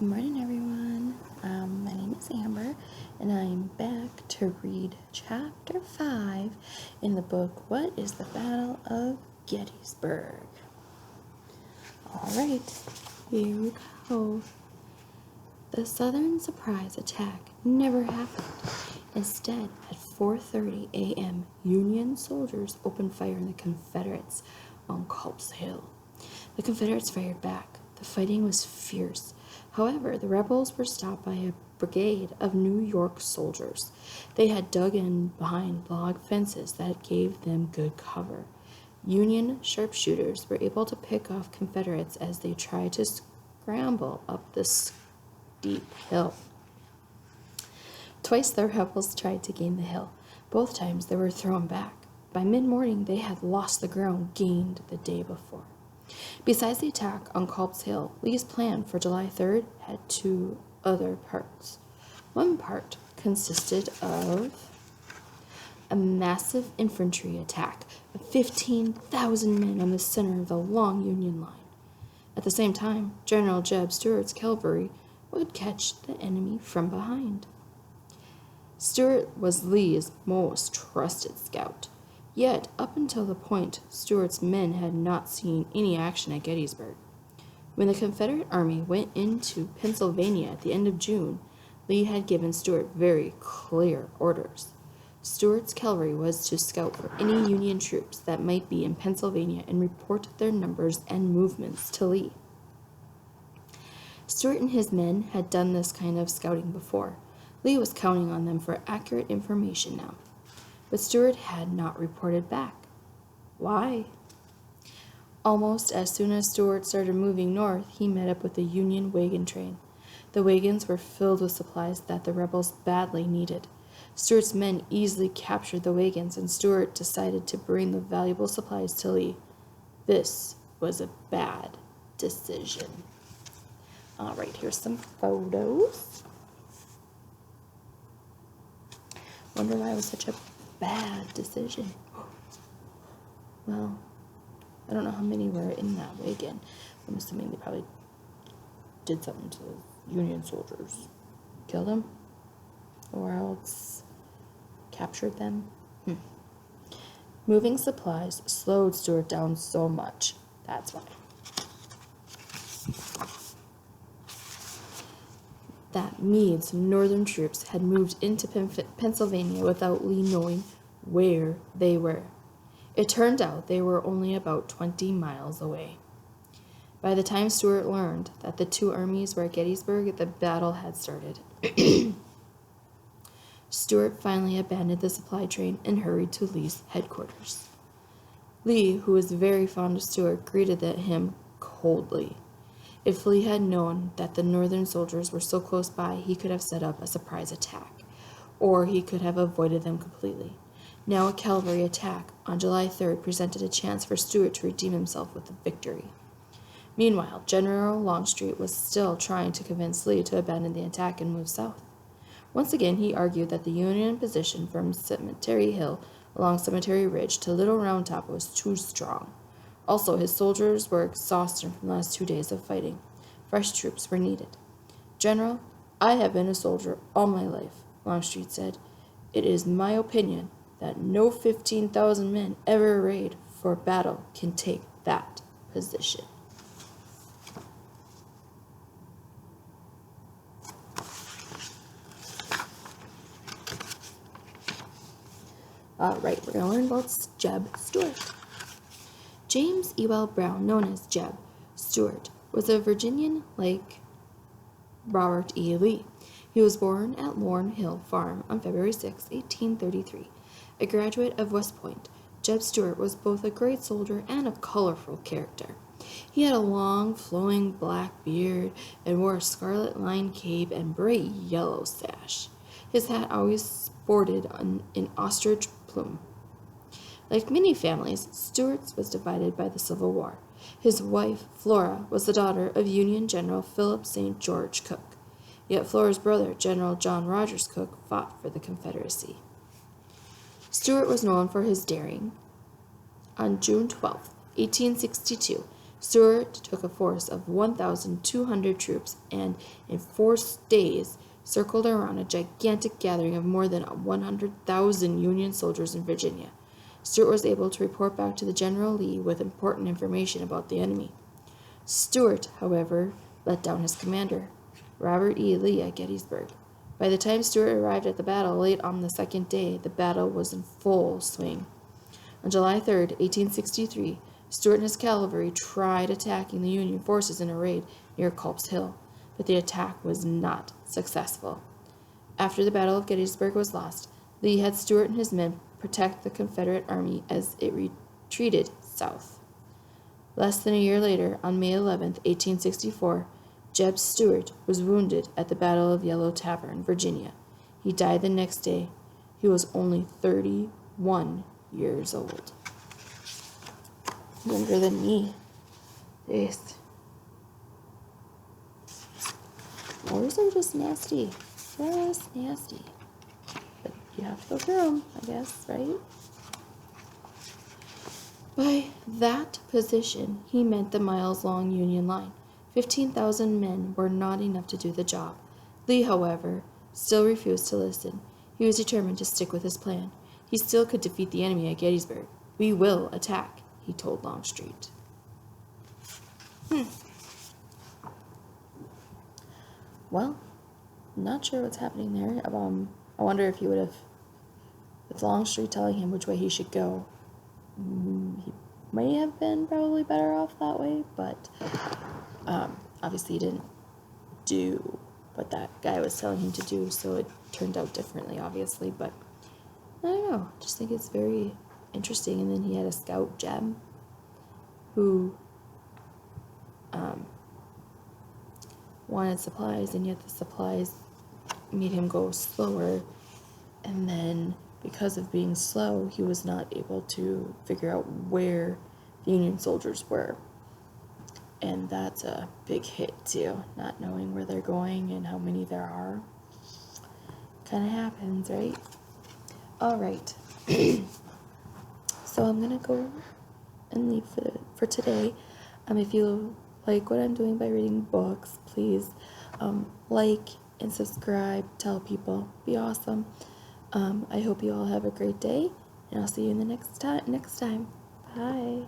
Good morning, everyone. My name is Amber, and I'm back to read Chapter 5 in the book, What is the Battle of Gettysburg? Alright, here we go. The Southern surprise attack never happened. Instead, at 4:30 a.m., Union soldiers opened fire on the Confederates on Culp's Hill. The Confederates fired back. The fighting was fierce. However, the rebels were stopped by a brigade of New York soldiers. They had dug in behind log fences that gave them good cover. Union sharpshooters were able to pick off Confederates as they tried to scramble up the steep hill. Twice the rebels tried to gain the hill. Both times they were thrown back. By mid-morning, they had lost the ground gained the day before. Besides the attack on Culp's Hill, Lee's plan for July 3rd had two other parts. One part consisted of a massive infantry attack of 15,000 men on the center of the long Union line. At the same time, General Jeb Stewart's cavalry would catch the enemy from behind. Stewart was Lee's most trusted scout. Yet, up until the point, Stewart's men had not seen any action at Gettysburg. When the Confederate Army went into Pennsylvania at the end of June, Lee had given Stewart very clear orders. Stewart's cavalry was to scout for any Union troops that might be in Pennsylvania and report their numbers and movements to Lee. Stewart and his men had done this kind of scouting before. Lee was counting on them for accurate information now. But Stewart had not reported back. Why? Almost as soon as Stewart started moving north, he met up with the Union wagon train. The wagons were filled with supplies that the rebels badly needed. Stewart's men easily captured the wagons, and Stewart decided to bring the valuable supplies to Lee. This was a bad decision. All right, here's some photos. Wonder why it was such a bad decision. Well, I don't know how many were in that wagon. I'm assuming they probably did something to the Union soldiers. Killed them? Or else captured them? Moving supplies slowed Stewart down so much. That's why. That Meade's northern troops had moved into Pennsylvania without Lee knowing where they were. It turned out they were only about 20 miles away. By the time Stewart learned that the two armies were at Gettysburg, the battle had started. Stewart finally abandoned the supply train and hurried to Lee's headquarters. Lee, who was very fond of Stewart, greeted him coldly. If Lee had known that the Northern soldiers were so close by, he could have set up a surprise attack, or he could have avoided them completely. Now a cavalry attack on July 3rd presented a chance for Stewart to redeem himself with a victory. Meanwhile, General Longstreet was still trying to convince Lee to abandon the attack and move south. Once again, he argued that the Union position from Cemetery Hill along Cemetery Ridge to Little Round Top was too strong. Also, his soldiers were exhausted from the last 2 days of fighting. Fresh troops were needed. General, I have been a soldier all my life, Longstreet said. It is my opinion that no 15,000 men ever arrayed for battle can take that position. All right, we're going to learn about Jeb Stuart. James Ewell Brown, known as Jeb Stuart, was a Virginian like Robert E. Lee. He was born at Lorne Hill Farm on February 6, 1833. A graduate of West Point, Jeb Stuart was both a great soldier and a colorful character. He had a long, flowing black beard and wore a scarlet-lined cape and bright yellow sash. His hat always sported an ostrich plume. Like many families, Stewart's was divided by the Civil War. His wife, Flora, was the daughter of Union General Philip St. George Cooke. Yet Flora's brother, General John Rogers Cooke, fought for the Confederacy. Stewart was known for his daring. On June 12, 1862, Stewart took a force of 1,200 troops and, in 4 days, circled around a gigantic gathering of more than 100,000 Union soldiers in Virginia. Stewart was able to report back to the General Lee with important information about the enemy. Stewart, however, let down his commander, Robert E. Lee, at Gettysburg. By the time Stewart arrived at the battle late on the second day, the battle was in full swing. On July 3, 1863, Stewart and his cavalry tried attacking the Union forces in a raid near Culp's Hill, but the attack was not successful. After the Battle of Gettysburg was lost, Lee had Stewart and his men protect the Confederate army as it retreated south. Less than a year later, on May 11, 1864, Jeb Stewart was wounded at the Battle of Yellow Tavern, Virginia. He died the next day. He was only 31 years old. Younger than me. Jeez. Wars are just nasty. Just nasty. But you have to go through them, I guess, right? By that position, he meant the miles-long Union line. 15,000 men were not enough to do the job. Lee, however, still refused to listen. He was determined to stick with his plan. He still could defeat the enemy at Gettysburg. "We will attack," he told Longstreet. Well, not sure what's happening there. I wonder if he would have, with Longstreet telling him which way he should go, he may have been probably better off that way, but obviously he didn't do what that guy was telling him to do, so it turned out differently, obviously, but I don't know, I just think it's very interesting. And then he had a scout, Jeb, who wanted supplies, and yet the supplies made him go slower, and then because of being slow, he was not able to figure out where the Union soldiers were. And that's a big hit too, not knowing where they're going and how many there are. Kind of happens, right? All right. So I'm gonna go and leave for today. If you like what I'm doing by reading books, please like and subscribe. Tell people. Be awesome. I hope you all have a great day, and I'll see you in the next time. Bye.